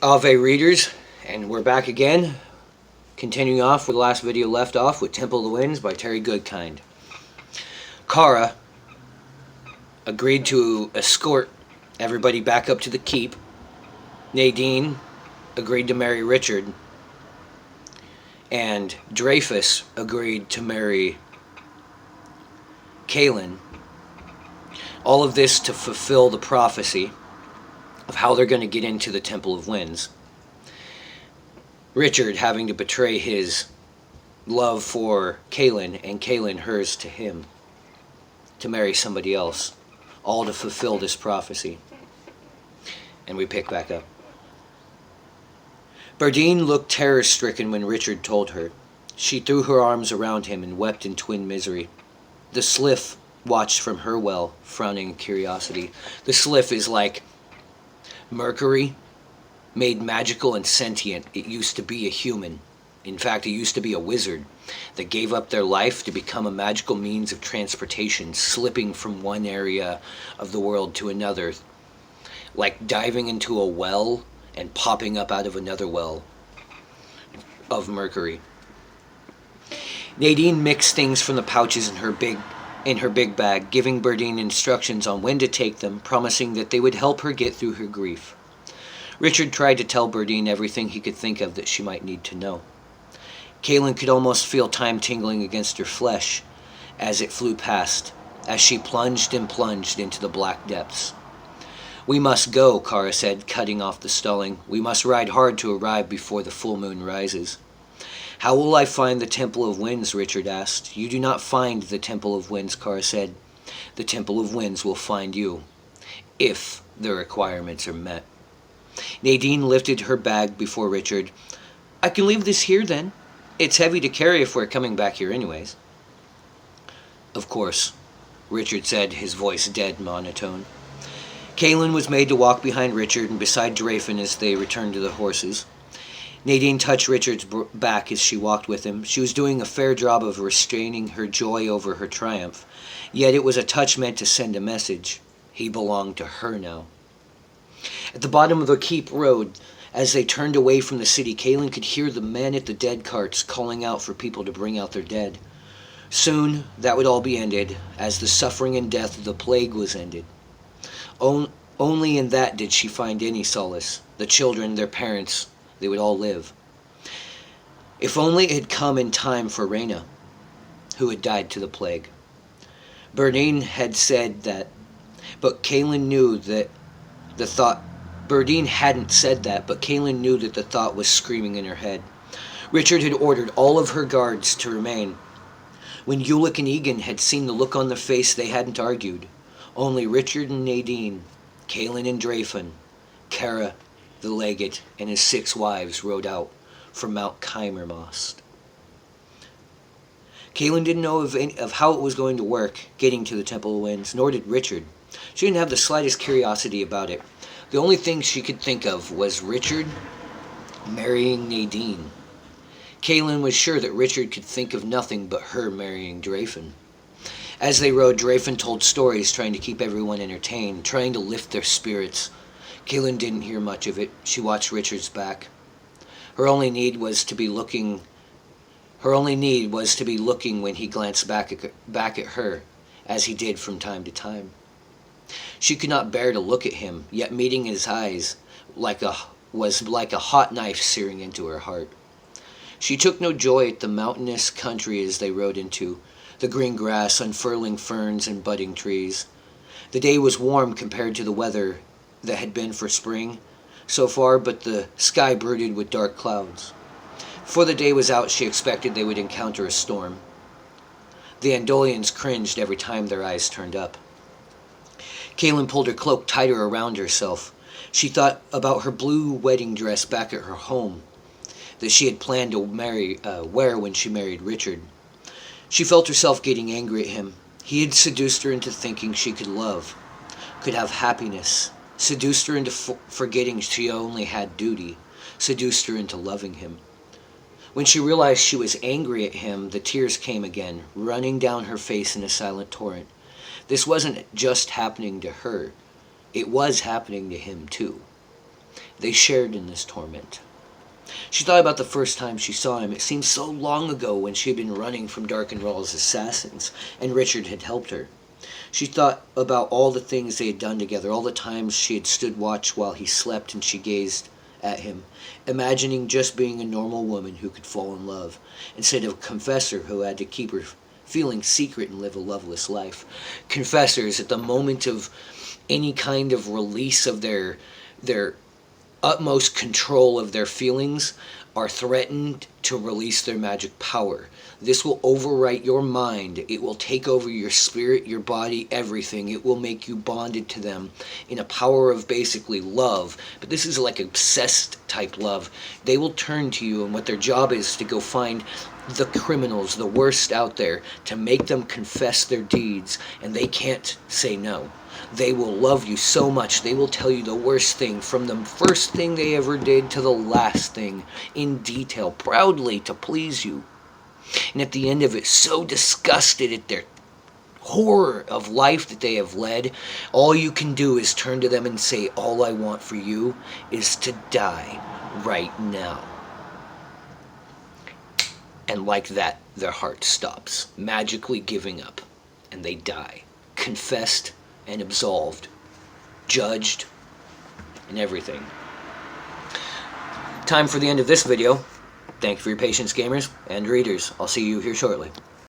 Ave readers, and we're back again, continuing off where the last video left off with Temple of the Winds by Terry Goodkind. Kara agreed to escort everybody back up to the keep. Nadine agreed to marry Richard, and Dreyfus agreed to marry Kaelin. All of this to fulfill the prophecy of how they're going to get into the Temple of Winds. Richard having to betray his love for Kaelin and Kaelin hers to him to marry somebody else, all to fulfill this prophecy. And we pick back up. Bardine looked terror-stricken when Richard told her. She threw her arms around him and wept in twin misery. The Sliff watched from her well, frowning in curiosity. The Sliff is like Mercury, made magical and sentient. It used to be a human. In fact, it used to be a wizard that gave up their life to become a magical means of transportation, slipping from one area of the world to another, like diving into a well and popping up out of another well of Mercury. Nadine mixed things from the pouches in her big bag, giving Bardine instructions on when to take them, promising that they would help her get through her grief. Richard tried to tell Bardine everything he could think of that she might need to know. Kaelin could almost feel time tingling against her flesh as it flew past, as she plunged and plunged into the black depths. "We must go," Kara said, cutting off the stalling. "We must ride hard to arrive before the full moon rises." "How will I find the Temple of Winds?" Richard asked. "You do not find the Temple of Winds," Kara said. "The Temple of Winds will find you, if the requirements are met." Nadine lifted her bag before Richard. "I can leave this here, then. It's heavy to carry if we're coming back here anyways." "Of course," Richard said, his voice dead monotone. Kaelin was made to walk behind Richard and beside Dreyfus as they returned to the horses. Nadine touched Richard's back as she walked with him. She was doing a fair job of restraining her joy over her triumph, yet it was a touch meant to send a message. He belonged to her now. At the bottom of the keep road, as they turned away from the city, Kaelin could hear the men at the dead carts calling out for people to bring out their dead. Soon that would all be ended, as the suffering and death of the plague was ended. Only in that did she find any solace. The children, their parents, they would all live. If only it had come in time for Reyna, who had died to the plague. Bardine had said that, but Kaelin knew that the thought... Bardine hadn't said that, but Kaelin knew that the thought was screaming in her head. Richard had ordered all of her guards to remain. When Ulick and Egan had seen the look on their face, they hadn't argued. Only Richard and Nadine, Kaelin and Dreyfus, Kara, the legate, and his 6 wives rode out from Mount Keimermost. Kaelin didn't know of how it was going to work, getting to the Temple of Winds, nor did Richard. She didn't have the slightest curiosity about it. The only thing she could think of was Richard marrying Nadine. Kaelin was sure that Richard could think of nothing but her marrying Dreyfus. As they rode, Dreyfus told stories, trying to keep everyone entertained, trying to lift their spirits. Kaelin didn't hear much of it. She watched Richard's back. Her only need was to be looking when he glanced back at her, as he did from time to time. She could not bear to look at him, yet meeting his eyes was like a hot knife searing into her heart. She took no joy at the mountainous country as they rode into, the green grass, unfurling ferns, and budding trees. The day was warm compared to the weather that had been for spring so far, but the sky brooded with dark clouds. Before the day was out, she expected they would encounter a storm. The Andolians cringed every time their eyes turned up. Kaelin pulled her cloak tighter around herself. She thought about her blue wedding dress back at her home that she had planned to wear when she married Richard. She felt herself getting angry at him. He had seduced her into thinking she could love, could have happiness, seduced her into forgetting she only had duty, seduced her into loving him. When she realized she was angry at him, the tears came again, running down her face in a silent torrent. This wasn't just happening to her. It was happening to him too. They shared in this torment. She thought about the first time she saw him. It seemed so long ago when she had been running from Darkenrall's assassins, and Richard had helped her. She thought about all the things they had done together, all the times she had stood watch while he slept and she gazed at him, imagining just being a normal woman who could fall in love, instead of a confessor who had to keep her feelings secret and live a loveless life. Confessors, at the moment of any kind of release of their utmost control of their feelings, are threatened to release their magic power. This will overwrite your mind. It will take over your spirit, your body, everything. It will make you bonded to them in a power of basically love. But this is like obsessed type love. They will turn to you, and what their job is to go find the criminals, the worst out there, to make them confess their deeds, and they can't say no. They will love you so much, they will tell you the worst thing, from the first thing they ever did to the last thing, in detail, proudly to please you. And at the end of it, so disgusted at their horror of life that they have led, all you can do is turn to them and say, all I want for you is to die right now. And like that, their heart stops, magically giving up, and they die, confessed and absolved, judged, and everything. Time for the end of this video. Thank you for your patience, gamers and readers. I'll see you here shortly.